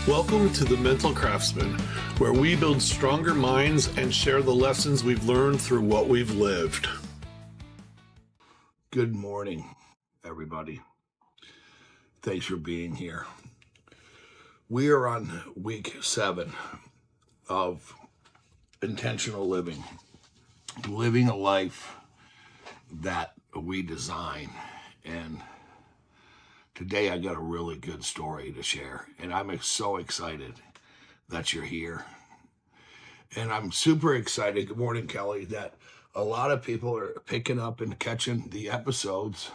Welcome to the Mental Craftsman, where we build stronger minds and share the lessons we've learned through what we've lived. Good morning, everybody. Thanks for being here. We are on week 7 of intentional living a life that we design. And today I got a really good story to share, and I'm so excited that you're here. And I'm super excited, good morning, Kelly, that a lot of people are picking up and catching the episodes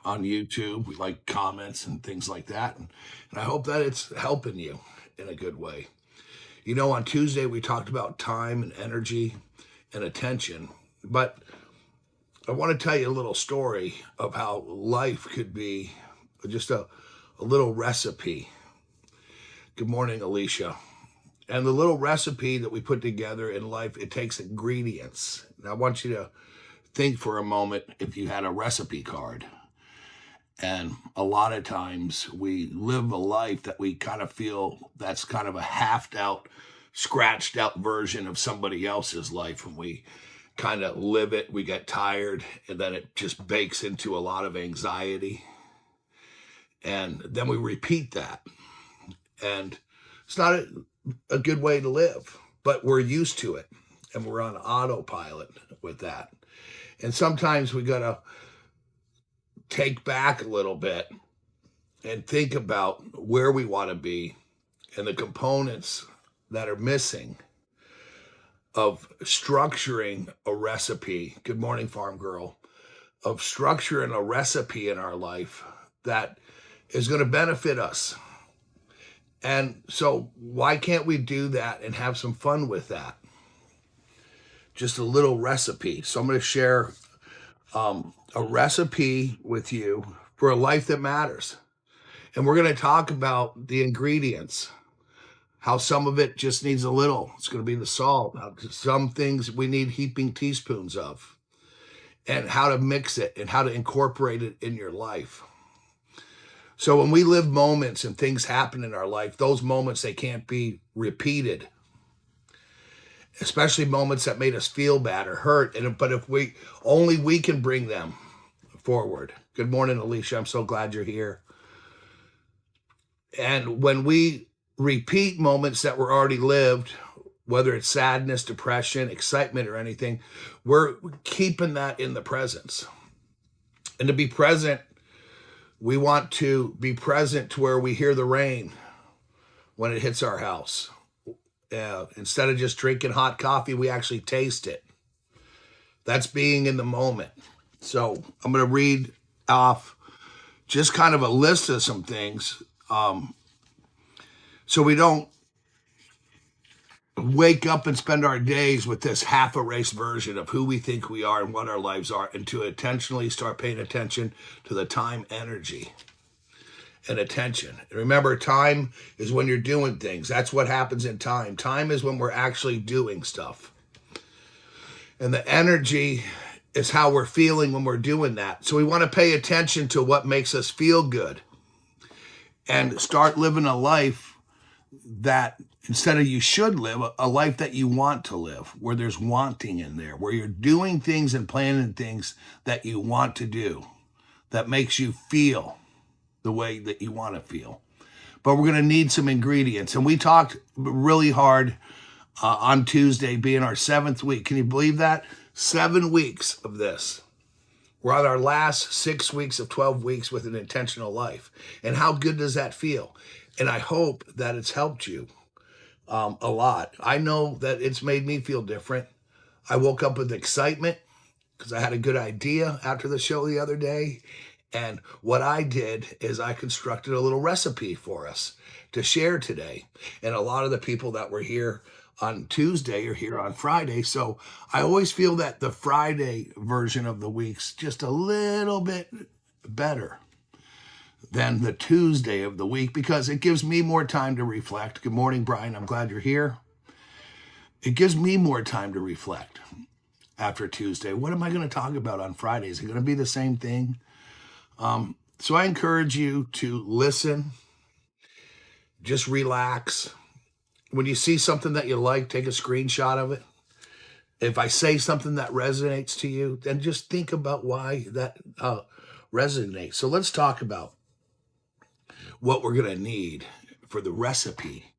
on YouTube. We like comments and things like that. And I hope that it's helping you in a good way. You know, on Tuesday, we talked about time and energy and attention, but I want to tell you a little story of how life could be just a little recipe. Good morning, Alicia. And the little recipe that we put together in life, it takes ingredients. And I want you to think for a moment if you had a recipe card. And a lot of times we live a life that we kind of feel that's kind of a halved out, scratched out version of somebody else's life. And we kind of live it, we get tired, and then it just bakes into a lot of anxiety. And then we repeat that. And it's not a good way to live, but we're used to it. And we're on autopilot with that. And sometimes we got to take back a little bit and think about where we want to be and the components that are missing of structuring a recipe. Good morning, farm girl. Of structuring a recipe in our life that is going to benefit us. And so why can't we do that and have some fun with that? Just a little recipe. So I'm going to share a recipe with you for a life that matters. And we're going to talk about the ingredients, how some of it just needs a little. It's going to be the salt. Some things we need heaping teaspoons of, and how to mix it and how to incorporate it in your life. So when we live moments and things happen in our life, those moments, they can't be repeated, especially moments that made us feel bad or hurt. But if we can bring them forward. Good morning, Alicia. I'm so glad you're here. And when we repeat moments that were already lived, whether it's sadness, depression, excitement, or anything, we're keeping that in the presence. And to be present, we want to be present to where we hear the rain when it hits our house. Instead of just drinking hot coffee, we actually taste it. That's being in the moment. So I'm going to read off just kind of a list of some things so we don't wake up and spend our days with this half erased version of who we think we are and what our lives are, and to intentionally start paying attention to the time, energy, and attention. And remember, time is when you're doing things. That's what happens in time. Time is when we're actually doing stuff. And the energy is how we're feeling when we're doing that. So we want to pay attention to what makes us feel good and start living a life that, instead of you should live, a life that you want to live, where there's wanting in there, where you're doing things and planning things that you want to do, that makes you feel the way that you want to feel. But we're going to need some ingredients. And we talked really hard on Tuesday, being our 7th week. Can you believe that? 7 weeks of this. We're on our last 6 weeks of 12 weeks with an intentional life. And how good does that feel? And I hope that it's helped you a lot. I know that it's made me feel different. I woke up with excitement because I had a good idea after the show the other day. And what I did is I constructed a little recipe for us to share today. And a lot of the people that were here on Tuesday are here on Friday. So I always feel that the Friday version of the week's just a little bit better than the Tuesday of the week, because it gives me more time to reflect. Good morning, Brian. I'm glad you're here. It gives me more time to reflect after Tuesday. What am I going to talk about on Friday? Is it going to be the same thing? So I encourage you to listen Just relax. When you see something that you like, take a screenshot of it. If I say something that resonates to you, then just think about why that resonates. So let's talk about what we're going to need for the recipe.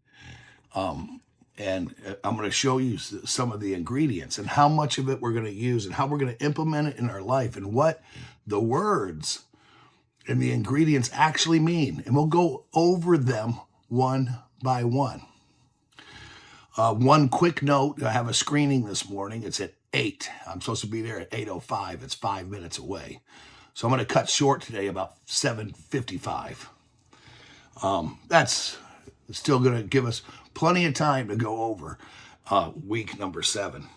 And I'm going to show you some of the ingredients and how much of it we're going to use and how we're going to implement it in our life and what the words and the ingredients actually mean. And we'll go over them one by one. One quick note, I have a screening this morning. It's at 8. I'm supposed to be there at 8:05. It's 5 minutes away. So I'm going to cut short today about 7:55. That's still going to give us plenty of time to go over week number 7.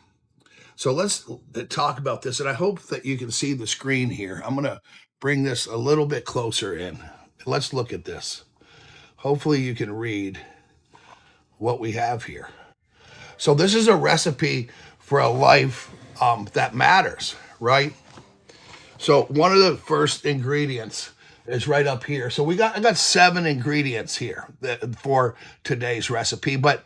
So let's talk about this. And I hope that you can see the screen here. I'm going to bring this a little bit closer in. Let's look at this. Hopefully you can read what we have here. So this is a recipe for a life that matters, right? So one of the first ingredients is right up here. So I got 7 ingredients here for today's recipe, but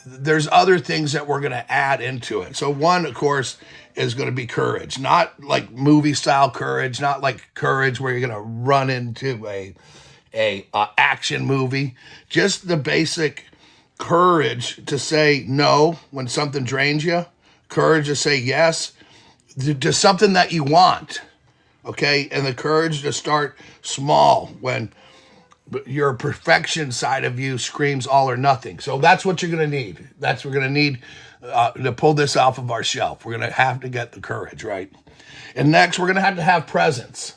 there's other things that we're going to add into it. So one, of course, is going to be courage, not like movie style courage, not like courage where you're going to run into a action movie, just the basic courage to say no when something drains you, courage to say yes to something that you want. Okay, and the courage to start small when your perfection side of you screams all or nothing. So that's what you're going to need. We're going to need to pull this off of our shelf. We're going to have to get the courage, right? And next, we're going to have presence.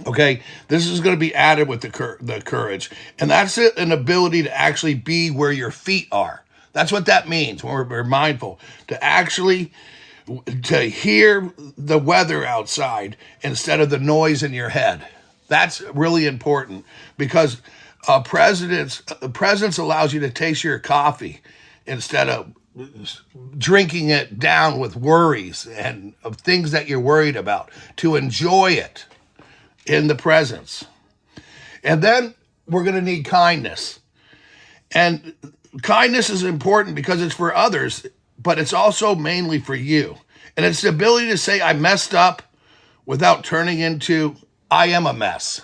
Okay, this is going to be added with the courage. And that's an ability to actually be where your feet are. That's what that means when we're mindful. To hear the weather outside instead of the noise in your head. That's really important because presence allows you to taste your coffee instead of drinking it down with worries and of things that you're worried about, to enjoy it in the presence. And then we're going to need kindness. And kindness is important because it's for others, but it's also mainly for you. And it's the ability to say, I messed up without turning into, I am a mess.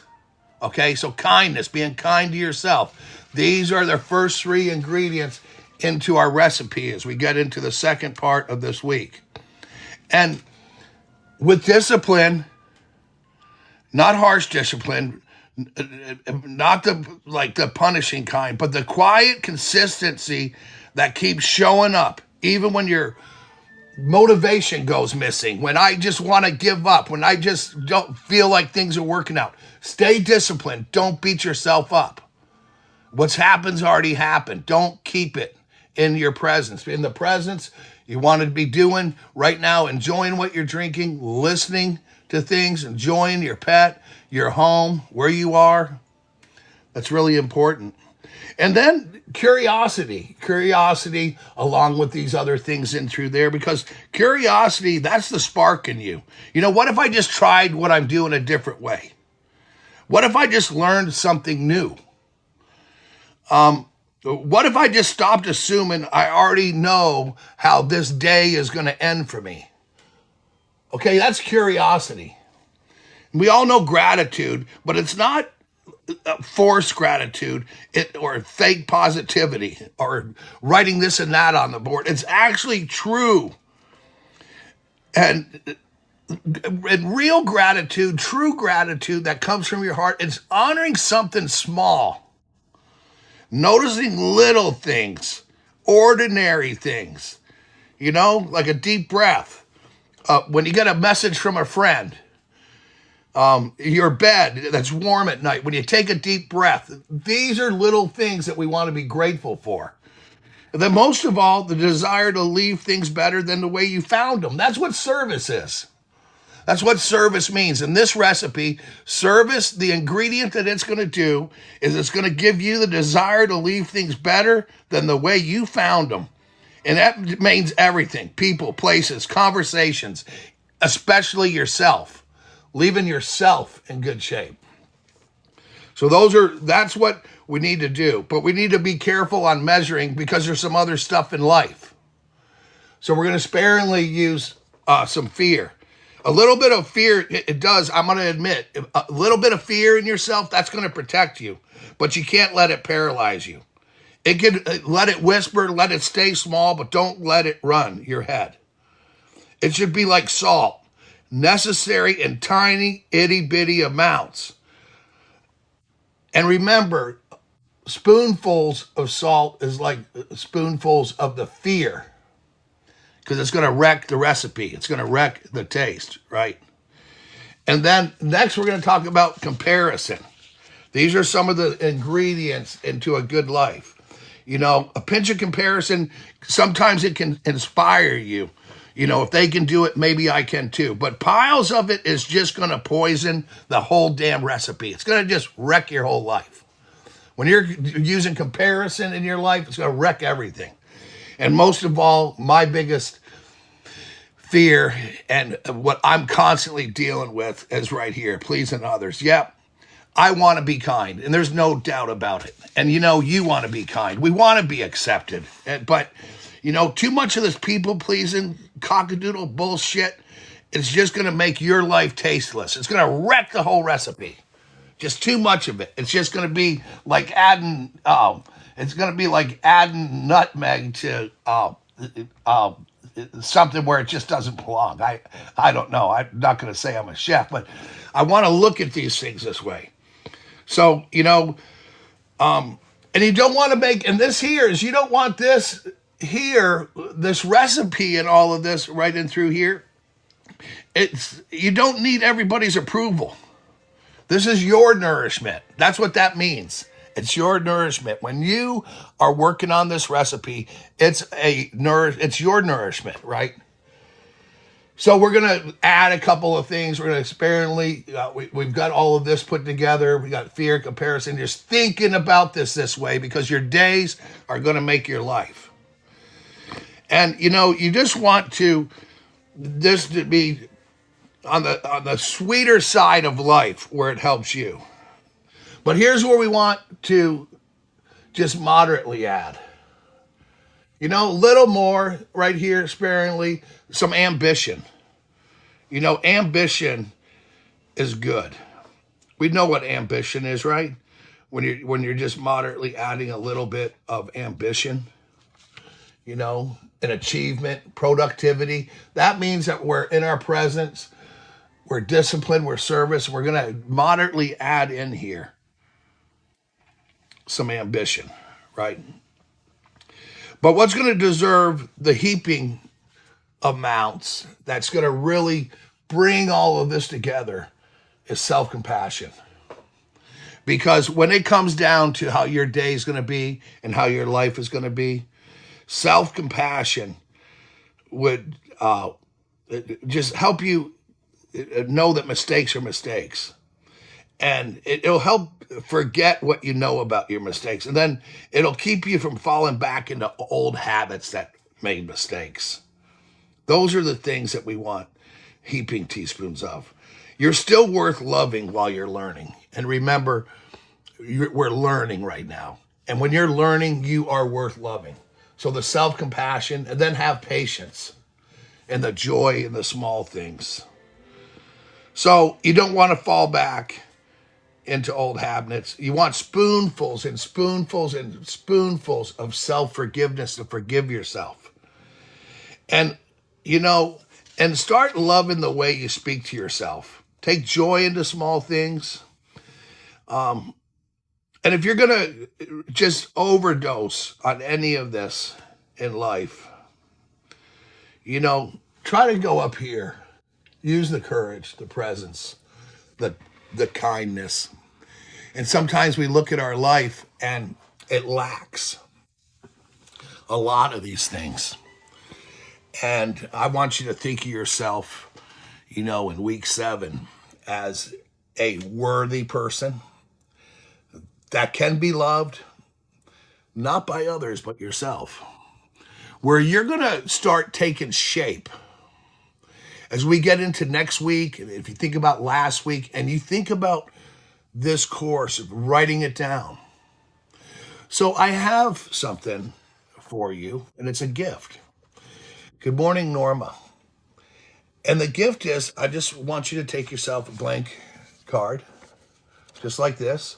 Okay, so kindness, being kind to yourself. These are the first 3 ingredients into our recipe as we get into the second part of this week. And with discipline, not harsh discipline, not the punishing kind, but the quiet consistency that keeps showing up, even when your motivation goes missing, when I just want to give up, when I just don't feel like things are working out. Stay disciplined. Don't beat yourself up. What's happened's already happened. Don't keep it in your presence. In the presence, you want to be doing right now, enjoying what you're drinking, listening to things, enjoying your pet, your home, where you are. That's really important. And then curiosity along with these other things in through there, because curiosity, that's the spark in you. You know, what if I just tried what I'm doing a different way? What if I just learned something new? What if I just stopped assuming I already know how this day is going to end for me? Okay, that's curiosity. We all know gratitude, but it's not forced gratitude or fake positivity or writing this and that on the board. It's actually true. And real gratitude, true gratitude that comes from your heart, it's honoring something small, noticing little things, ordinary things, you know, like a deep breath. When you get a message from a friend, your bed that's warm at night, when you take a deep breath, these are little things that we want to be grateful for. And then most of all, the desire to leave things better than the way you found them. That's what service is. That's what service means. In this recipe, service, the ingredient that it's going to do is it's going to give you the desire to leave things better than the way you found them. And that means everything: people, places, conversations, especially yourself. Leaving yourself in good shape. So that's what we need to do. But we need to be careful on measuring because there's some other stuff in life. So we're going to sparingly use some fear. A little bit of fear, it does, I'm going to admit, a little bit of fear in yourself, that's going to protect you. But you can't let it paralyze you. It can let it whisper, let it stay small, but don't let it run your head. It should be like salt, necessary in tiny, itty-bitty amounts. And remember, spoonfuls of salt is like spoonfuls of the fear, because it's going to wreck the recipe. It's going to wreck the taste, right? And then next we're going to talk about comparison. These are some of the ingredients into a good life. You know, a pinch of comparison, sometimes it can inspire you. You know, if they can do it, maybe I can too. But piles of it is just going to poison the whole damn recipe. It's going to just wreck your whole life. When you're using comparison in your life, it's going to wreck everything. And most of all, my biggest fear and what I'm constantly dealing with is right here, pleasing others. Yep. I want to be kind, and there's no doubt about it. And, you know, you want to be kind. We want to be accepted. But, you know, too much of this people-pleasing, cockadoodle bullshit, it's just going to make your life tasteless. It's going to wreck the whole recipe. Just too much of it. It's just going to be like adding, nutmeg to something where it just doesn't belong. I don't know. I'm not going to say I'm a chef, but I want to look at these things this way. So, you know, and you don't want to make, and this here is, you don't want this here, this recipe and all of this right in through here. You don't need everybody's approval. This is your nourishment. That's what that means. It's your nourishment. When you are working on this recipe, it's your nourishment, right? So we're going to add a couple of things. We're going to sparingly, we've got all of this put together. We got fear, comparison. Just thinking about this way, because your days are going to make your life. And, you know, you just want this to be on the sweeter side of life where it helps you. But here's where we want to just moderately add. You know, a little more right here, sparingly, some ambition. You know, ambition is good. We know what ambition is, right? When you're just moderately adding a little bit of ambition, you know, an achievement, productivity. That means that we're in our presence, we're disciplined, we're service. We're going to moderately add in here some ambition, right? But what's going to deserve the heaping amounts that's going to really bring all of this together is self-compassion. Because when it comes down to how your day is going to be and how your life is going to be, self-compassion would just help you know that mistakes are mistakes. And it'll help forget what you know about your mistakes. And then it'll keep you from falling back into old habits that made mistakes. Those are the things that we want heaping teaspoons of. You're still worth loving while you're learning. And remember, we're learning right now. And when you're learning, you are worth loving. So the self-compassion, and then have patience and the joy in the small things. So you don't want to fall back into old habits. You want spoonfuls and spoonfuls and spoonfuls of self-forgiveness to forgive yourself. And, you know, and start loving the way you speak to yourself. Take joy into small things. And if you're going to just overdose on any of this in life, you know, try to go up here. Use the courage, the presence, the kindness. And sometimes we look at our life and it lacks a lot of these things. And I want you to think of yourself, you know, in week 7 as a worthy person that can be loved, not by others, but yourself. Where you're going to start taking shape. As we get into next week, if you think about last week and you think about this course, of writing it down. So I have something for you, and it's a gift. Good morning, Norma. And the gift is, I just want you to take yourself a blank card, just like this.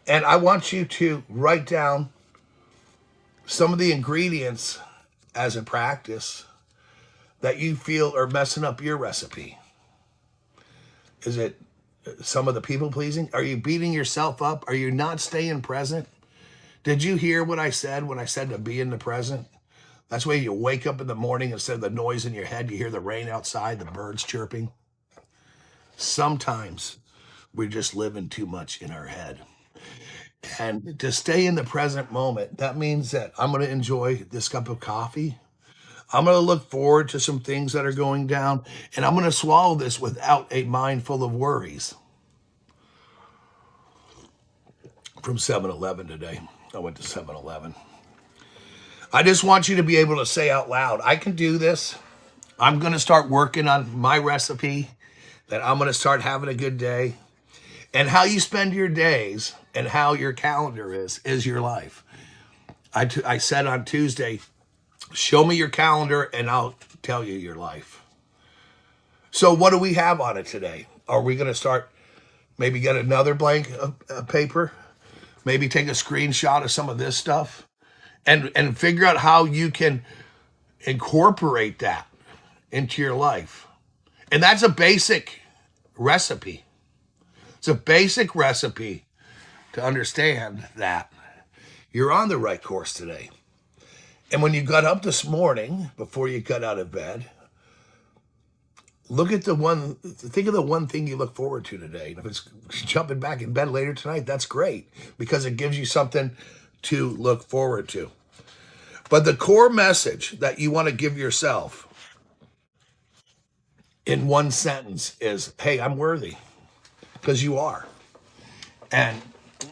And I want you to write down some of the ingredients as a practice that you feel are messing up your recipe. Is it some of the people pleasing? Are you beating yourself up? Are you not staying present? Did you hear what I said when I said to be in the present? That's why you wake up in the morning, instead of the noise in your head, you hear the rain outside, the birds chirping. Sometimes we're just living too much in our head. And to stay in the present moment, that means that I'm going to enjoy this cup of coffee. I'm going to look forward to some things that are going down, and I'm going to swallow this without a mind full of worries. From 7-Eleven today. I went to 7-Eleven. I just want you to be able to say out loud, I can do this. I'm going to start working on my recipe, that I'm going to start having a good day. And how you spend your days and how your calendar is your life. I said on Tuesday, show me your calendar and I'll tell you your life. So what do we have on it today? Are we going to start, maybe get another blank paper? Maybe take a screenshot of some of this stuff and figure out how you can incorporate that into your life. And that's a basic recipe. It's a basic recipe to understand that you're on the right course today. And when you got up this morning, before you got out of bed, think of the one thing you look forward to today. And if it's jumping back in bed later tonight, that's great, because it gives you something to look forward to. But the core message that you want to give yourself in one sentence is, hey, I'm worthy. Because you are. And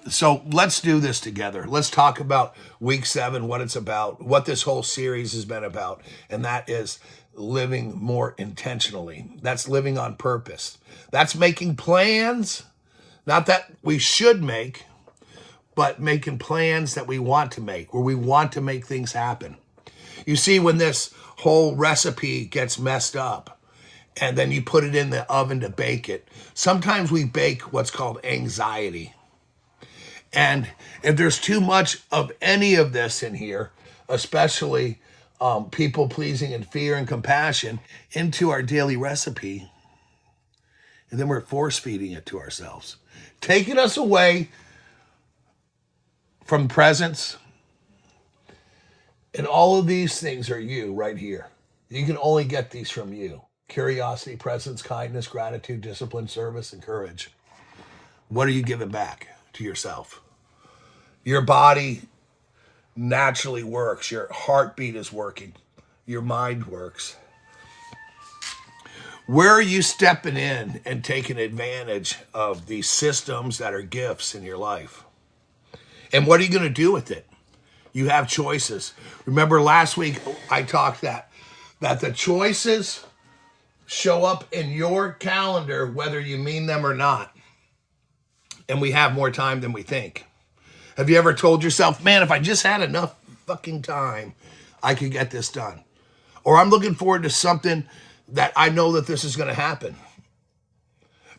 so let's do this together. Let's talk about week 7, what it's about, what this whole series has been about. And that is living more intentionally. That's living on purpose. That's making plans, not that we should make, but making plans that we want to make, where we want to make things happen. You see, when this whole recipe gets messed up, and then you put it in the oven to bake it, sometimes we bake what's called anxiety. And if there's too much of any of this in here, especially people pleasing and fear and compassion, into our daily recipe, and then we're force feeding it to ourselves, taking us away from presence. And all of these things are you right here. You can only get these from you. Curiosity, presence, kindness, gratitude, discipline, service, and courage. What are you giving back to yourself? Your body naturally works. Your heartbeat is working. Your mind works. Where are you stepping in and taking advantage of these systems that are gifts in your life? And what are you going to do with it? You have choices. Remember last week I talked that the choices show up in your calendar whether you mean them or not. And we have more time than we think. Have you ever told yourself, man, if I just had enough fucking time, I could get this done? Or I'm looking forward to something that I know that this is going to happen.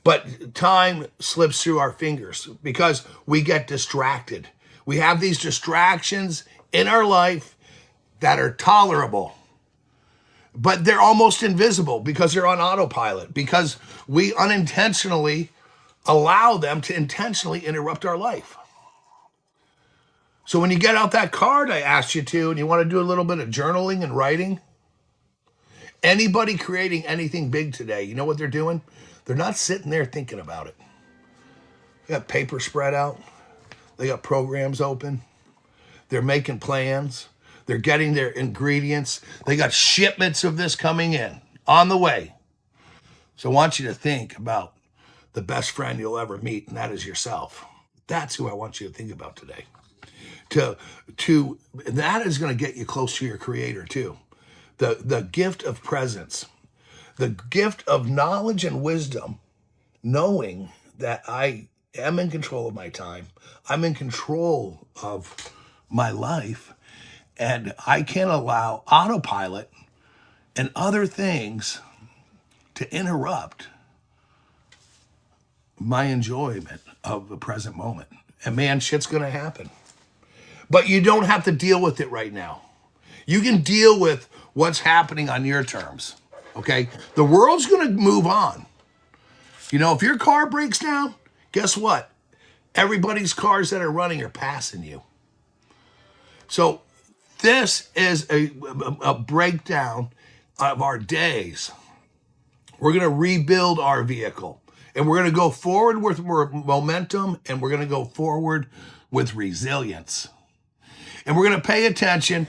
But time slips through our fingers because we get distracted. We have these distractions in our life that are tolerable, but they're almost invisible because they're on autopilot, because we unintentionally allow them to intentionally interrupt our life. So when you get out that card I asked you to, and you want to do a little bit of journaling and writing, anybody creating anything big today, you know what they're doing? They're not sitting there thinking about it. They got paper spread out. They got programs open. They're making plans. They're getting their ingredients. They got shipments of this coming in on the way. So I want you to think about the best friend you'll ever meet, and that is yourself. That's who I want you to think about today. That is going to get you close to your creator too. The gift of presence, the gift of knowledge and wisdom, knowing that I am in control of my time. I'm in control of my life, and I can't allow autopilot and other things to interrupt my enjoyment of the present moment. And man, shit's gonna happen. But you don't have to deal with it right now. You can deal with what's happening on your terms, okay? The world's gonna move on. You know, if your car breaks down, guess what? Everybody's cars that are running are passing you. So this is a breakdown of our days. We're going to rebuild our vehicle, and we're going to go forward with more momentum, and we're going to go forward with resilience. And we're going to pay attention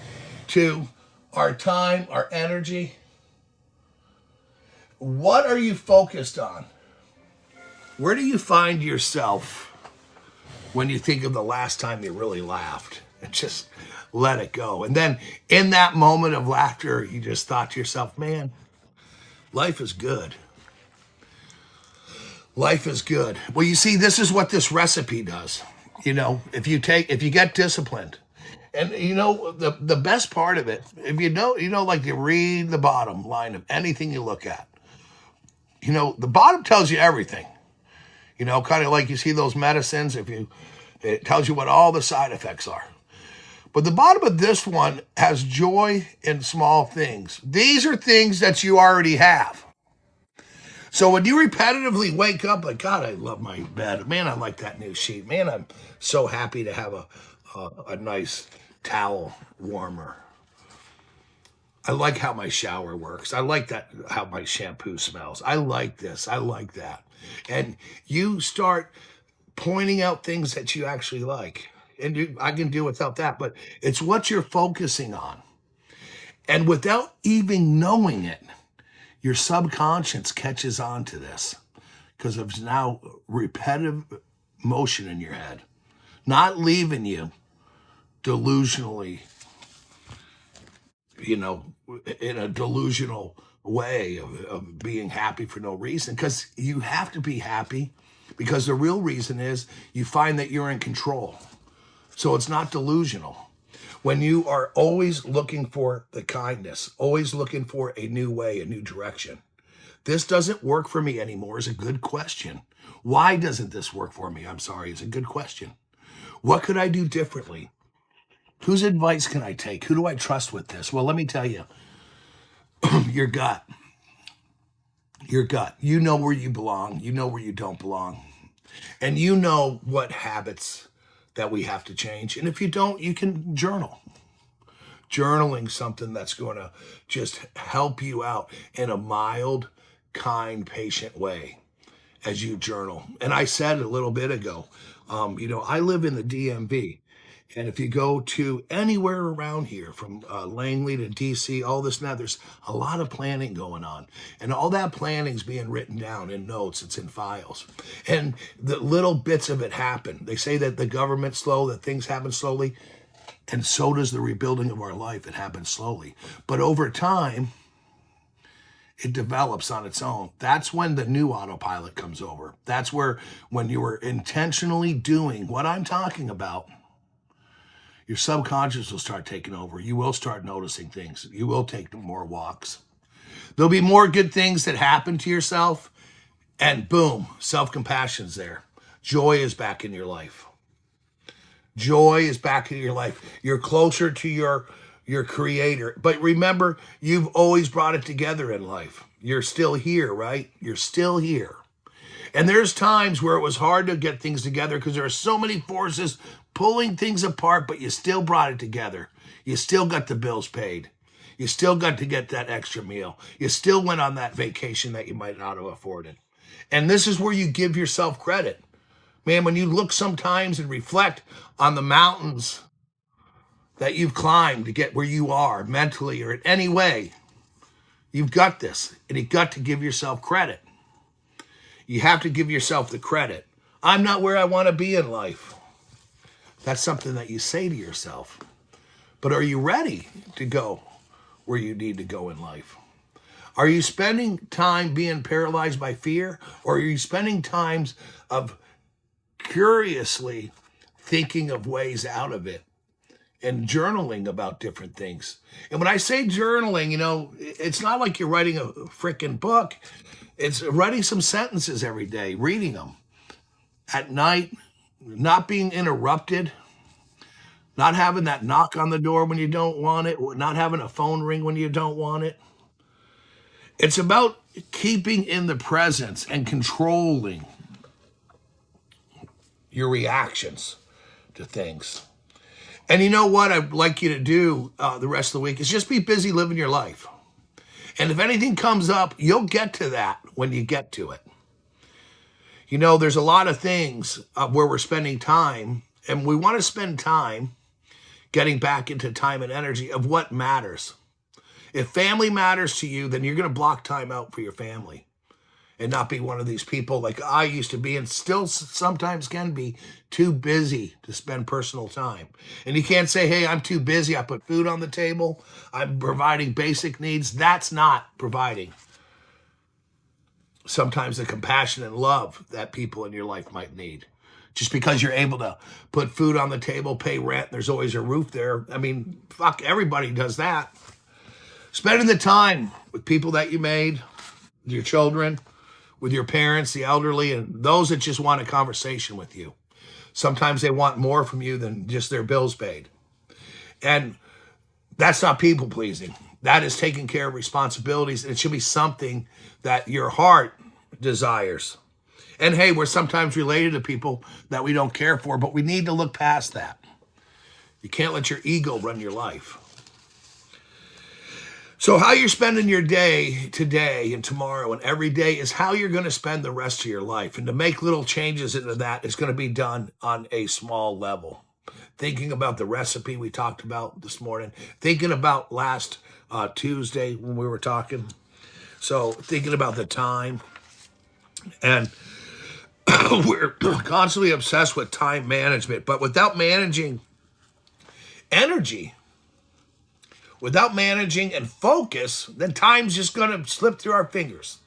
to our time, our energy. What are you focused on? Where do you find yourself when you think of the last time you really laughed? And just let it go. And then in that moment of laughter, you just thought to yourself, man, life is good. Life is good. Well, you see, this is what this recipe does. You know, if you get disciplined, and you know, the best part of it, if you know, like you read the bottom line of anything you look at, you know, the bottom tells you everything. You know, kind of like you see those medicines, it tells you what all the side effects are. But the bottom of this one has joy in small things. These are things that you already have. So when you repetitively wake up like, God, I love my bed. Man, I like that new sheet. Man, I'm so happy to have a nice towel warmer. I like how my shower works. I like that, how my shampoo smells. I like this. I like that. And you start pointing out things that you actually like. And I can do without that, but it's what you're focusing on. And without even knowing it, your subconscious catches on to this because of now repetitive motion in your head, not leaving you delusionally, you know, in a delusional way of being happy for no reason, because you have to be happy because the real reason is you find that you're in control. So it's not delusional. When you are always looking for the kindness, always looking for a new way, a new direction. This doesn't work for me anymore is a good question. Why doesn't this work for me? I'm sorry, it's a good question. What could I do differently? Whose advice can I take? Who do I trust with this? Well, let me tell you, your gut. Your gut. You know where you belong. You know where you don't belong. And you know what habits that we have to change. And if you don't, you can journal. Journaling something that's going to just help you out in a mild, kind, patient way as you journal. And I said a little bit ago, you know, I live in the DMV. And if you go to anywhere around here, from Langley to DC, all this and that, there's a lot of planning going on. And all that planning's being written down in notes. It's in files. And the little bits of it happen. They say that the government's slow, that things happen slowly. And so does the rebuilding of our life. It happens slowly. But over time, it develops on its own. That's when the new autopilot comes over. That's where, when you were intentionally doing what I'm talking about, your subconscious will start taking over. You will start noticing things. You will take more walks. There'll be more good things that happen to yourself, and boom, self-compassion's there. Joy is back in your life. Joy is back in your life. You're closer to your creator. But remember, you've always brought it together in life. You're still here, right? You're still here. And there's times where it was hard to get things together because there are so many forces pulling things apart, but you still brought it together. You still got the bills paid. You still got to get that extra meal. You still went on that vacation that you might not have afforded. And this is where you give yourself credit. Man, when you look sometimes and reflect on the mountains that you've climbed to get where you are mentally or in any way, you've got this, and you've got to give yourself credit. You have to give yourself the credit. I'm not where I want to be in life. That's something that you say to yourself. But are you ready to go where you need to go in life? Are you spending time being paralyzed by fear, or are you spending times of curiously thinking of ways out of it and journaling about different things? And when I say journaling, it's not like you're writing a freaking book. It's writing some sentences every day, reading them at night, not being interrupted, not having that knock on the door when you don't want it, not having a phone ring when you don't want it. It's about keeping in the presence and controlling your reactions to things. And you know what I'd like you to do the rest of the week is just be busy living your life. And if anything comes up, you'll get to that when you get to it. There's a lot of things where we're spending time, and we want to spend time getting back into time and energy of what matters. If family matters to you, then you're going to block time out for your family and not be one of these people like I used to be and still sometimes can be too busy to spend personal time. And you can't say, hey, I'm too busy. I put food on the table. I'm providing basic needs. That's not providing sometimes the compassion and love that people in your life might need. Just because you're able to put food on the table, pay rent, there's always a roof there. I mean, fuck, everybody does that. Spending the time with people that you made, with your children, with your parents, the elderly, and those that just want a conversation with you. Sometimes they want more from you than just their bills paid. And that's not people pleasing. That is taking care of responsibilities. It should be something that your heart desires. And hey, we're sometimes related to people that we don't care for, but we need to look past that. You can't let your ego run your life. So how you're spending your day today and tomorrow and every day is how you're going to spend the rest of your life. And to make little changes into that is going to be done on a small level. Thinking about the recipe we talked about this morning, thinking about last Tuesday when we were talking. So thinking about the time. And we're constantly obsessed with time management, but without managing energy, without managing and focus, then time's just going to slip through our fingers.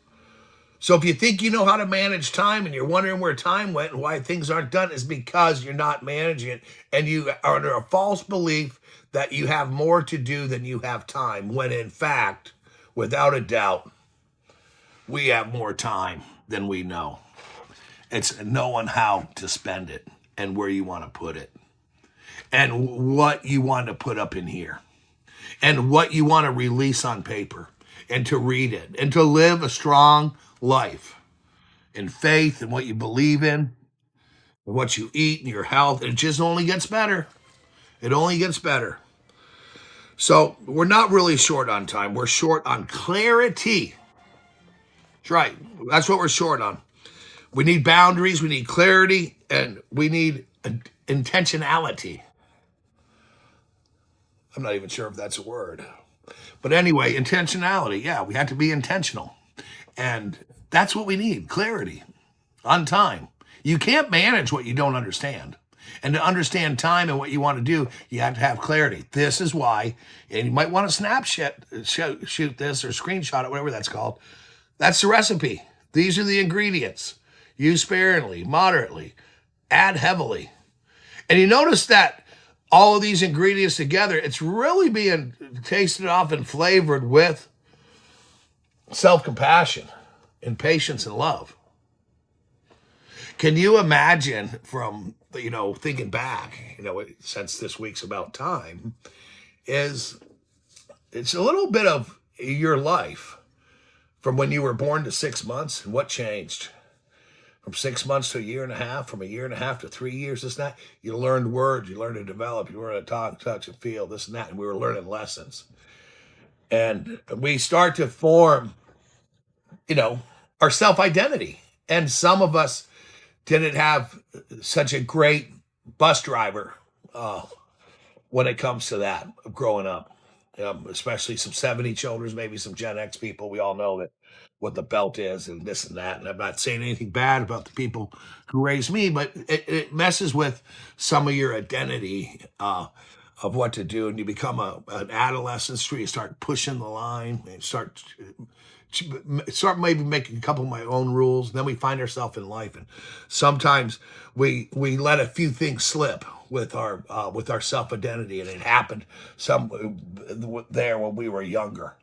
So if you think you know how to manage time and you're wondering where time went and why things aren't done, is because you're not managing it and you are under a false belief that you have more to do than you have time, when in fact, without a doubt, we have more time than we know. It's knowing how to spend it and where you want to put it and what you want to put up in here and what you want to release on paper and to read it and to live a strong life in faith and what you believe in and what you eat and your health. It just only gets better. It only gets better. So we're not really short on time. We're short on clarity. That's right. That's what we're short on. We need boundaries, we need clarity, and we need intentionality. I'm not even sure if that's a word. But anyway, intentionality. Yeah, we have to be intentional. And that's what we need, clarity on time. You can't manage what you don't understand. And to understand time and what you want to do, you have to have clarity. This is why, and you might want to shoot this or screenshot it, whatever that's called. That's the recipe. These are the ingredients. Use sparingly, moderately, add heavily. And you notice that all of these ingredients together, it's really being tasted off and flavored with self-compassion and patience and love. Can you imagine from, thinking back, since this week's about time, it's a little bit of your life from when you were born to 6 months and what changed. From 6 months to a year and a half, from a year and a half to 3 years, this and that. You learned words, you learned to develop, you learned to talk, touch, and feel, this and that. And we were learning lessons. And we start to form, our self-identity. And some of us didn't have such a great bus driver when it comes to that, of growing up. Especially some 70 children, maybe some Gen X people. We all know that what the belt is and this and that. And I'm not saying anything bad about the people who raised me, but it messes with some of your identity of what to do. And you become an adolescent, where you start pushing the line and start start maybe making a couple of my own rules. And then we find ourselves in life, and sometimes we let a few things slip with our self identity, and it happened there when we were younger.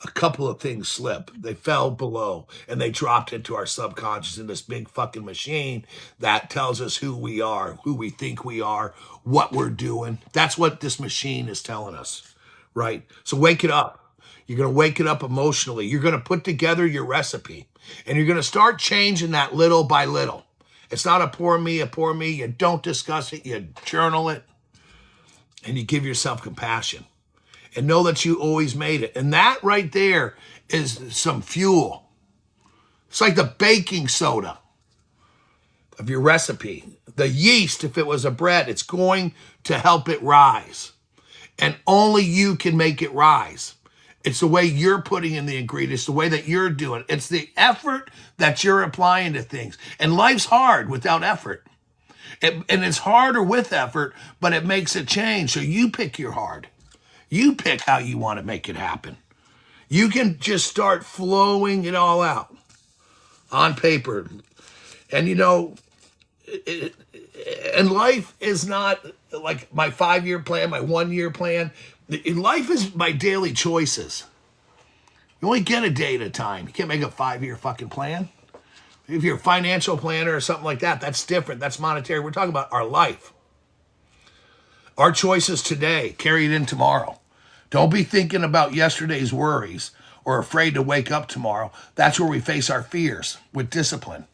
A couple of things slip. They fell below and they dropped into our subconscious in this big fucking machine that tells us who we are, who we think we are, what we're doing. That's what this machine is telling us, right? So wake it up. You're going to wake it up emotionally. You're going to put together your recipe, and you're going to start changing that little by little. It's not a poor me, a poor me. You don't discuss it. You journal it, and you give yourself compassion. And know that you always made it. And that right there is some fuel. It's like the baking soda of your recipe. The yeast, if it was a bread, it's going to help it rise. And only you can make it rise. It's the way you're putting in the ingredients, the way that you're doing it. It's the effort that you're applying to things. And life's hard without effort. And it's harder with effort, but it makes a change. So you pick your hard. You pick how you want to make it happen. You can just start flowing it all out on paper. And and life is not like my 5-year plan, my 1-year plan. Life is my daily choices. You only get a day at a time. You can't make a 5-year fucking plan. If you're a financial planner or something like that, that's different. That's monetary. We're talking about our life. Our choices today, carry it in tomorrow. Don't be thinking about yesterday's worries or afraid to wake up tomorrow. That's where we face our fears with discipline.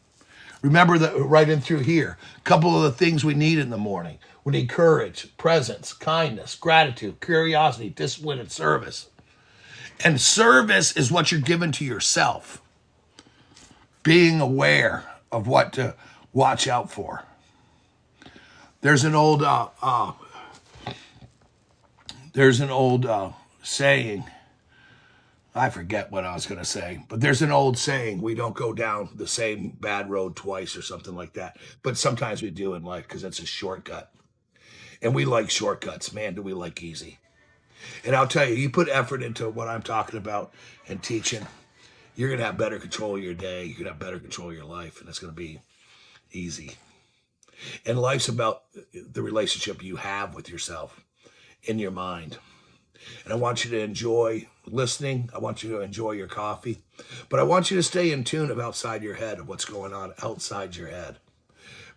Remember that right in through here, a couple of the things we need in the morning. We need courage, presence, kindness, gratitude, curiosity, discipline, and service. And service is what you're giving to yourself. Being aware of what to watch out for. There's an old saying. I forget what I was going to say, but there's an old saying: we don't go down the same bad road twice, or something like that. But sometimes we do in life because it's a shortcut. And we like shortcuts. Man, do we like easy. And I'll tell you, you put effort into what I'm talking about and teaching, you're going to have better control of your day. You're going to have better control of your life, and it's going to be easy. And life's about the relationship you have with yourself in your mind. And I want you to enjoy listening. I want you to enjoy your coffee. But I want you to stay in tune of outside your head, of what's going on outside your head.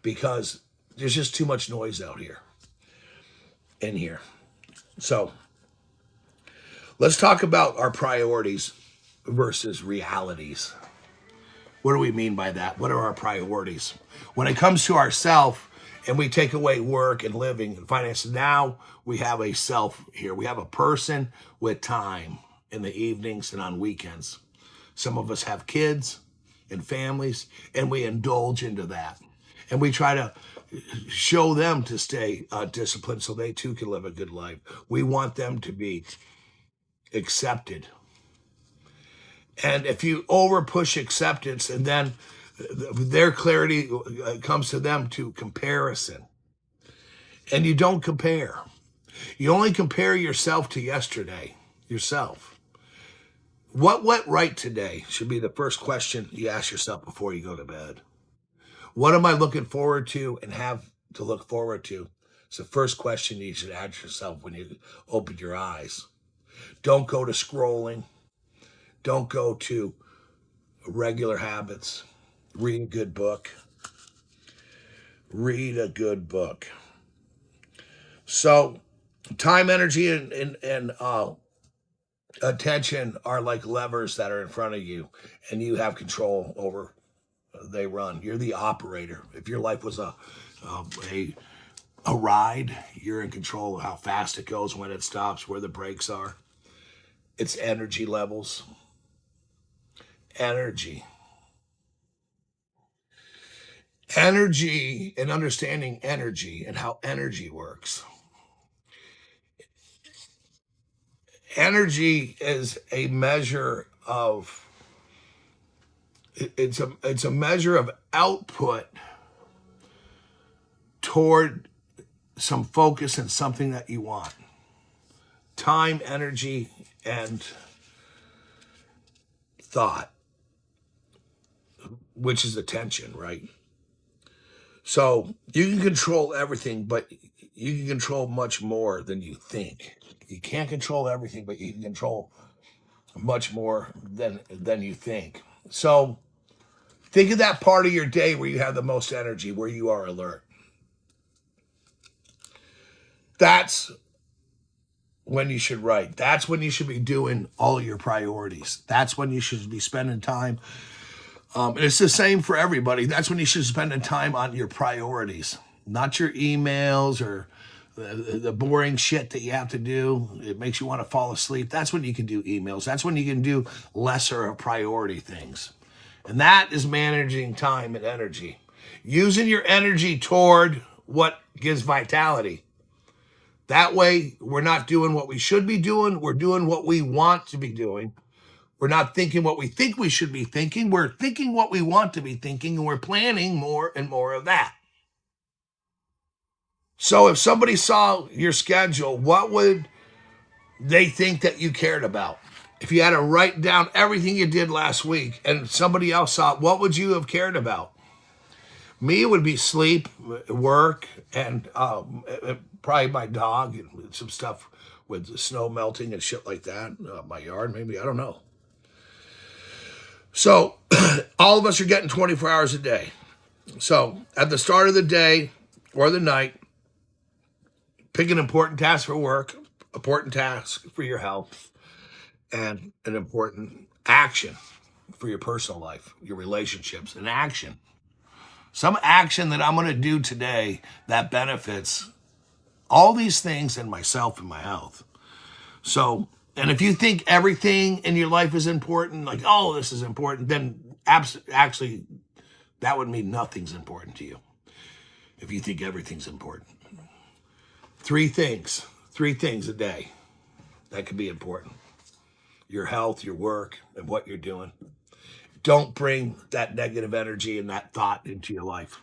Because there's just too much noise out here, in here. So let's talk about our priorities versus realities. What do we mean by that? What are our priorities? When it comes to ourself, and we take away work and living and finance, now we have a self here. We have a person with time in the evenings and on weekends. Some of us have kids and families, and we indulge into that. And we try to show them to stay disciplined so they too can live a good life. We want them to be accepted. And if you over push acceptance, and then their clarity comes to them to comparison. And you don't compare. You only compare yourself to yesterday, yourself. What went right today should be the first question you ask yourself before you go to bed. What am I looking forward to and have to look forward to? It's the first question you should ask yourself when you open your eyes. Don't go to scrolling. Don't go to regular habits. Read a good book. Read a good book. So time, energy, and attention are like levers that are in front of you, and you have control over. They run. You're the operator. If your life was a ride, you're in control of how fast it goes, when it stops, where the brakes are. It's energy levels. Energy and understanding energy and how energy works. Energy is a measure of, it's a measure of output toward some focus and something that you want. Time, energy, and thought, which is attention, right? So you can control everything, but you can control much more than you think. You can't control everything, but you can control much more than you think. So think of that part of your day where you have the most energy, where you are alert. That's when you should write. That's when you should be doing all your priorities. That's when you should be spending time. And it's the same for everybody. That's when you should spend time on your priorities, not your emails or the boring shit that you have to do. It makes you want to fall asleep. That's when you can do emails. That's when you can do lesser priority things. And that is managing time and energy. Using your energy toward what gives vitality. That way, we're not doing what we should be doing. We're doing what we want to be doing. We're not thinking what we think we should be thinking. We're thinking what we want to be thinking, and we're planning more and more of that. So if somebody saw your schedule, what would they think that you cared about? If you had to write down everything you did last week and somebody else saw it, what would you have cared about? Me, it would be sleep, work, and probably my dog and some stuff with the snow melting and shit like that. My yard, maybe, I don't know. So all of us are getting 24 hours a day. So at the start of the day or the night, pick an important task for work, important task for your health, and an important action for your personal life, your relationships, an action. Some action that I'm going to do today that benefits all these things and myself and my health. So, and if you think everything in your life is important, like, oh, this is important, then actually that would mean nothing's important to you if you think everything's important. Three things a day that could be important. Your health, your work, and what you're doing. Don't bring that negative energy and that thought into your life.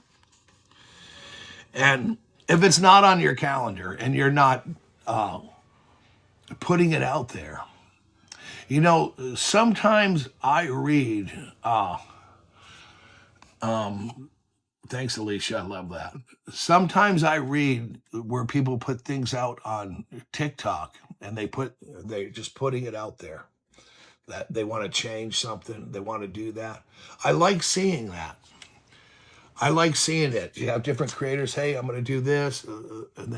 And if it's not on your calendar and you're not putting it out there, you know, sometimes I read, thanks, Alicia, I love that. Sometimes I read where people put things out on TikTok and they're just putting it out there. That they want to change something, they want to do that. I like seeing that. I like seeing it. You have different creators. Hey, I'm going to do this, and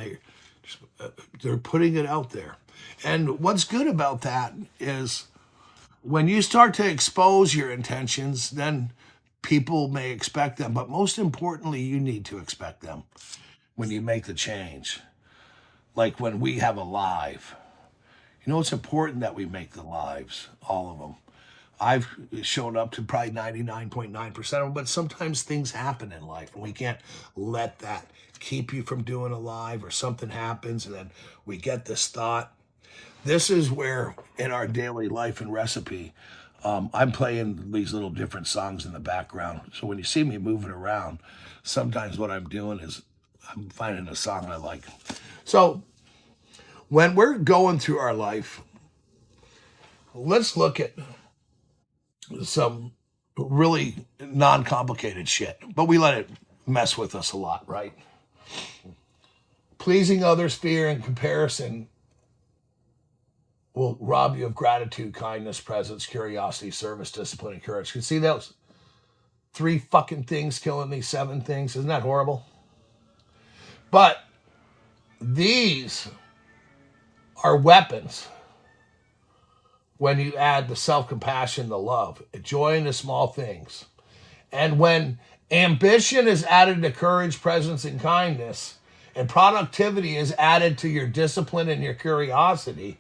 they're putting it out there. And what's good about that is when you start to expose your intentions, then people may expect them. But most importantly, you need to expect them when you make the change. Like when we have a live. You know, it's important that we make the lives, all of them. I've shown up to probably 99.9% of them, but sometimes things happen in life, and we can't let that keep you from doing a live, or something happens, and then we get this thought. This is where, in our daily life and recipe, I'm playing these little different songs in the background. So when you see me moving around, sometimes what I'm doing is I'm finding a song I like. So when we're going through our life, let's look at some really non-complicated shit, but we let it mess with us a lot, right? Pleasing others, fear, and comparison will rob you of gratitude, kindness, presence, curiosity, service, discipline, and courage. You see those 3 fucking things killing these 7 things? Isn't that horrible? But these are weapons when you add the self-compassion, the love, joy in the small things. And when ambition is added to courage, presence, and kindness, and productivity is added to your discipline and your curiosity,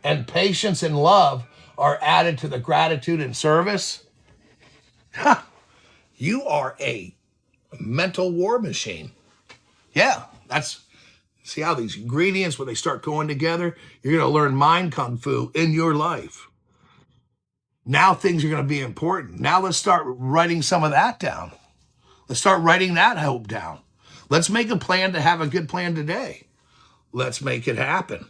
and patience and love are added to the gratitude and service, you are a mental war machine. Yeah, see how these ingredients, when they start going together, you're going to learn mind kung fu in your life. Now things are going to be important. Now let's start writing some of that down. Let's start writing that hope down. Let's make a plan to have a good plan today. Let's make it happen.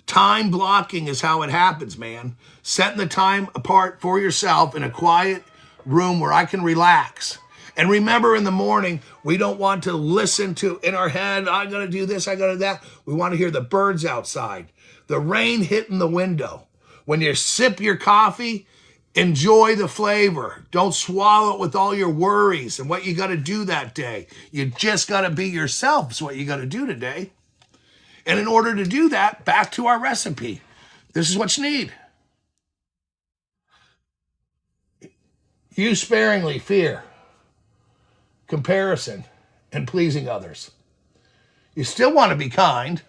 Time blocking is how it happens, man. Setting the time apart for yourself in a quiet room where I can relax. And remember, in the morning, we don't want to listen to in our head, I got to do this, I got to do that. We want to hear the birds outside, the rain hitting the window. When you sip your coffee, enjoy the flavor. Don't swallow it with all your worries and what you got to do that day. You just got to be yourself is what you got to do today. And in order to do that, back to our recipe. This is what you need. Use sparingly fear, comparison, and pleasing others. You still want to be kind.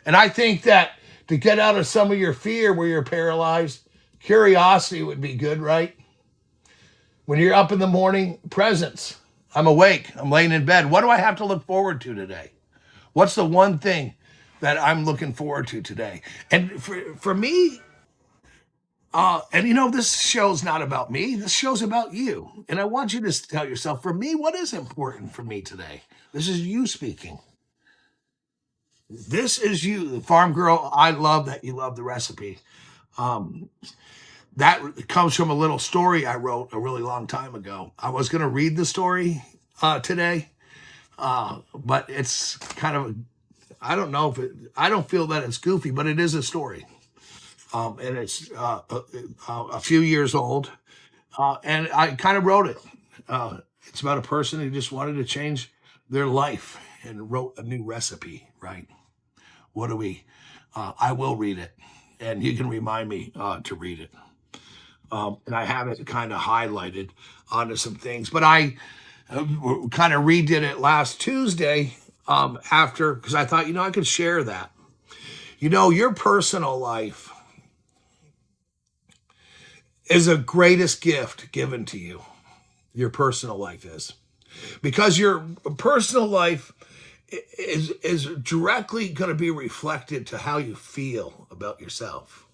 And I think that to get out of some of your fear where you're paralyzed, curiosity would be good, right? When you're up in the morning, presence. I'm awake. I'm laying in bed. What do I have to look forward to today? What's the one thing that I'm looking forward to today? And for me, this show's not about me. This show's about you. And I want you to tell yourself, for me, what is important for me today? This is you speaking. This is you, the farm girl. I love that you love the recipe. That comes from a little story I wrote a really long time ago. I was going to read the story today, but it's kind of, I don't feel that it's goofy, but it is a story. And it's a few years old. And I kind of wrote it. It's about a person who just wanted to change their life and wrote a new recipe, right? I will read it, and you can remind me to read it. And I have it kind of highlighted onto some things, but I kind of redid it last Tuesday because I thought, I could share that. Your personal life is the greatest gift given to you. Your personal life is. Because your personal life is directly going to be reflected to how you feel about yourself.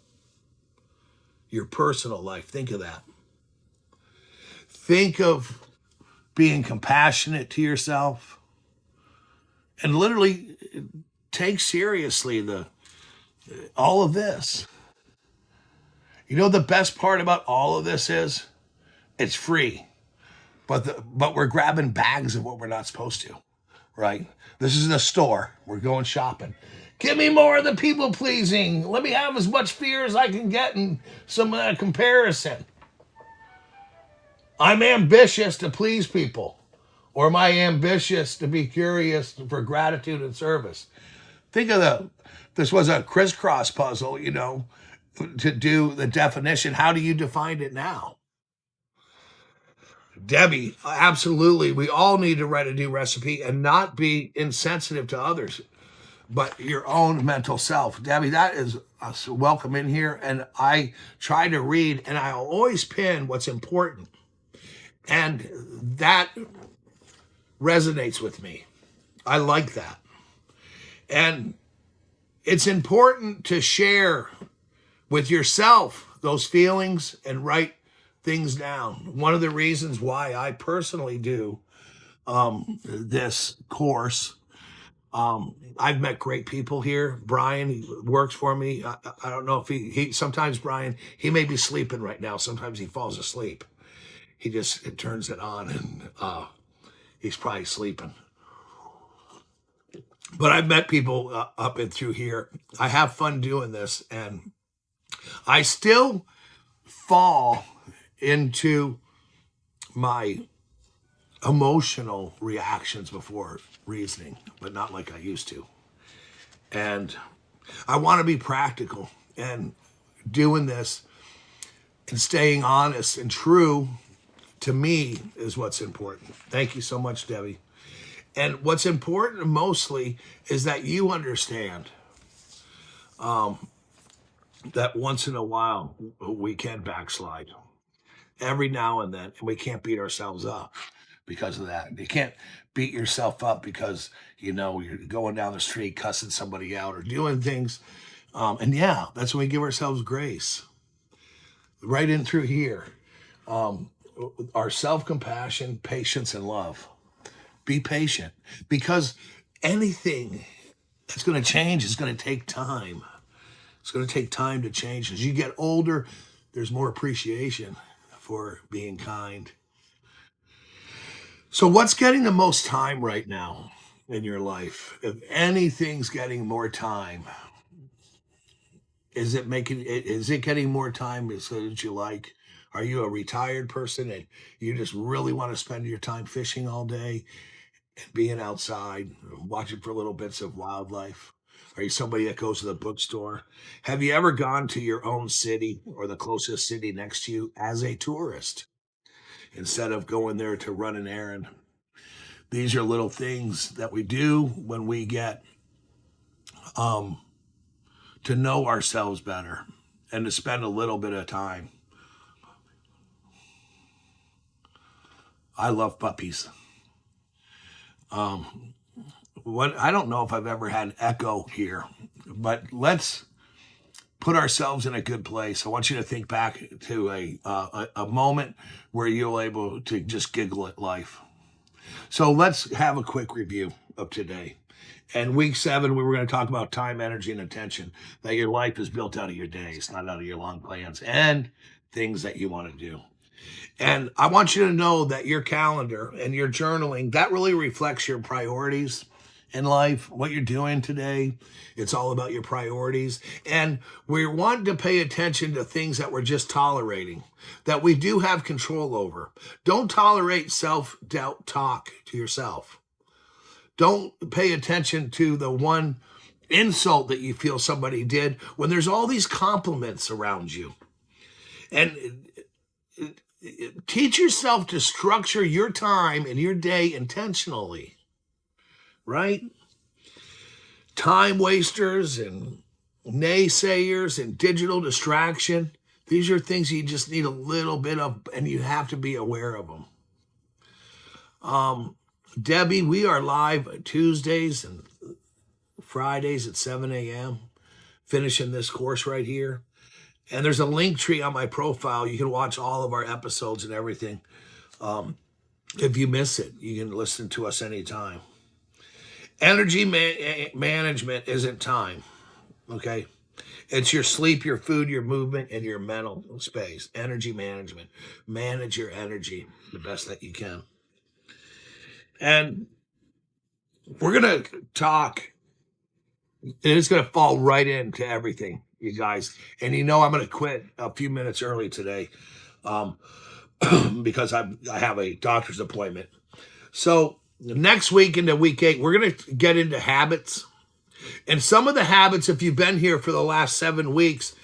Your personal life. Think of that. Think of being compassionate to yourself and literally take seriously all of this. The best part about all of this is it's free, but we're grabbing bags of what we're not supposed to, right? This is the store. We're going shopping. Give me more of the people pleasing. Let me have as much fear as I can get in some comparison. I'm ambitious to please people, or am I ambitious to be curious for gratitude and service? Think of this was a crisscross puzzle, to do the definition. How do you define it now? Debbie, absolutely. We all need to write a new recipe and not be insensitive to others, but your own mental self. Debbie, that is welcome in here. And I try to read, and I always pin what's important. And that resonates with me. I like that. And it's important to share with yourself those feelings and write things down. One of the reasons why I personally do this course, I've met great people here. Brian, he works for me. I don't know if he sometimes Brian, he may be sleeping right now. Sometimes he falls asleep. It turns it on and he's probably sleeping. But I've met people up and through here. I have fun doing this, and I still fall into my emotional reactions before reasoning, but not like I used to. And I want to be practical, and doing this and staying honest and true to me is what's important. Thank you so much, Debbie. And what's important mostly is that you understand that once in a while we can backslide every now and then, and we can't beat ourselves up because of that. You can't beat yourself up because, you're going down the street cussing somebody out or doing things. And yeah, that's when we give ourselves grace. Right in through here. Our self-compassion, patience, and love. Be patient, because anything that's going to change is going to take time. It's going to take time to change. As you get older, there's more appreciation for being kind. So what's getting the most time right now in your life? If anything's getting more time, is it getting more time as you like? Are you a retired person and you just really want to spend your time fishing all day and being outside, watching for little bits of wildlife? Are you somebody that goes to the bookstore? Have you ever gone to your own city or the closest city next to you as a tourist instead of going there to run an errand? These are little things that we do when we get to know ourselves better and to spend a little bit of time. I love puppies. I don't know if I've ever had echo here, but let's put ourselves in a good place. I want you to think back to a moment where you're able to just giggle at life. So let's have a quick review of today. And week 7, we were going to talk about time, energy, and attention. That your life is built out of your days, not out of your long plans and things that you want to do. And I want you to know that your calendar and your journaling, that really reflects your priorities in life, what you're doing today. It's all about your priorities. And we want to pay attention to things that we're just tolerating, that we do have control over. Don't tolerate self-doubt talk to yourself. Don't pay attention to the one insult that you feel somebody did when there's all these compliments around you. And teach yourself to structure your time and your day intentionally, right? Time wasters and naysayers and digital distraction. These are things you just need a little bit of, and you have to be aware of them. Debbie, we are live Tuesdays and Fridays at 7 a.m. finishing this course right here. And there's a link tree on my profile. You can watch all of our episodes and everything. If you miss it, you can listen to us anytime. Energy management isn't time, okay? It's your sleep, your food, your movement, and your mental space. Energy management. Manage your energy the best that you can. And we're going to talk, and it's going to fall right into everything, you guys. And I'm going to quit a few minutes early today because I have a doctor's appointment. So next week into week 8, we're going to get into habits. And some of the habits, if you've been here for the last 7 weeks,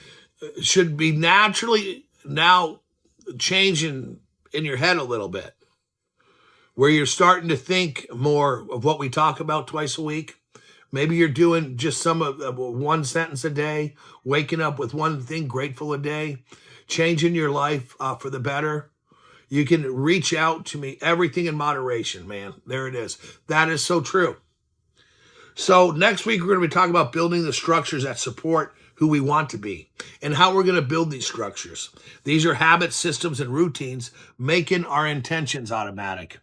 should be naturally now changing in your head a little bit, where you're starting to think more of what we talk about twice a week. Maybe you're doing just some of one sentence a day, waking up with one thing grateful a day, changing your life for the better. You can reach out to me. Everything in moderation, man. There it is. That is so true. So next week, we're going to be talking about building the structures that support who we want to be and how we're going to build these structures. These are habits, systems, and routines, making our intentions automatic.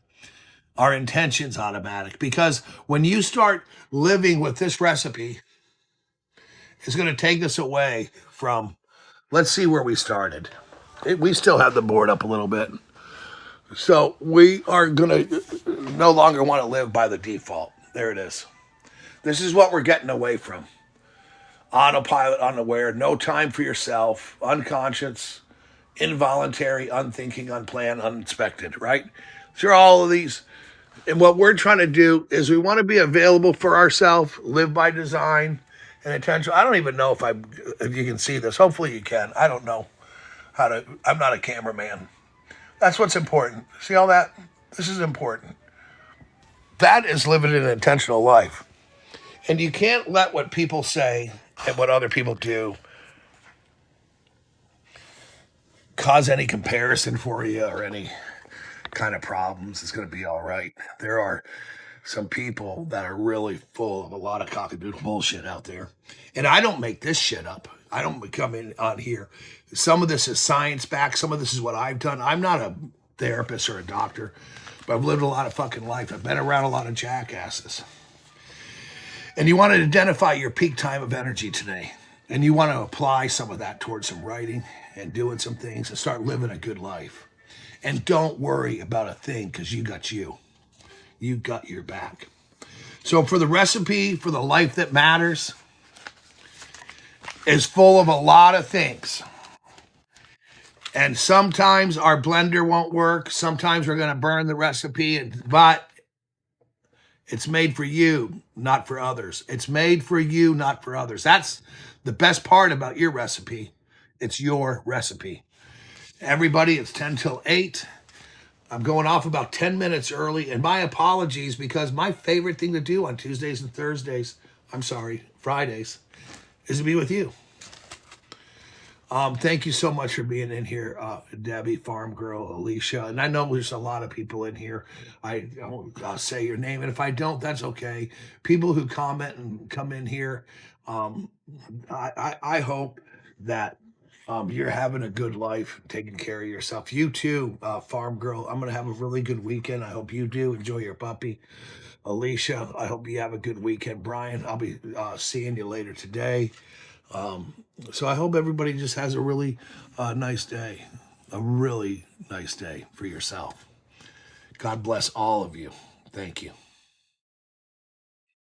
Our intentions automatic. Because when you start living with this recipe, it's going to take us away from, let's see where we started. We still have the board up a little bit. So we are going to no longer want to live by the default. There it is. This is what we're getting away from. Autopilot, unaware, no time for yourself, unconscious, involuntary, unthinking, unplanned, unexpected, right? So all of these. And what we're trying to do is we want to be available for ourselves, live by design and intention. I don't even know if you can see this. Hopefully you can. I don't know I'm not a cameraman. That's what's important. See all that? This is important. That is living an intentional life. And you can't let what people say and what other people do cause any comparison for you or any kind of problems. It's going to be all right. There are some people that are really full of a lot of cockadoodle bullshit out there. And I don't make this shit up. I don't come in on here. Some of this is science backed. Some of this is what I've done. I'm not a therapist or a doctor, but I've lived a lot of fucking life. I've been around a lot of jackasses. And you want to identify your peak time of energy today. And you want to apply some of that towards some writing and doing some things and start living a good life. And don't worry about a thing, because you got you. You got your back. So for the recipe for the life that matters is full of a lot of things. And sometimes our blender won't work. Sometimes we're going to burn the recipe, but it's made for you, not for others. It's made for you, not for others. That's the best part about your recipe. It's your recipe. Everybody, it's 10 till 8. I'm going off about 10 minutes early, and my apologies, because my favorite thing to do on Tuesdays and Fridays, is to be with you. Thank you so much for being in here, Debbie, Farm Girl, Alicia. And I know there's a lot of people in here. I don't say your name, and if I don't, that's okay. People who comment and come in here, I hope that you're having a good life, taking care of yourself. You too, Farm Girl. I'm going to have a really good weekend. I hope you do. Enjoy your puppy. Alicia, I hope you have a good weekend. Brian, I'll be seeing you later today. So I hope everybody just has a really nice day, a really nice day for yourself. God bless all of you. Thank you.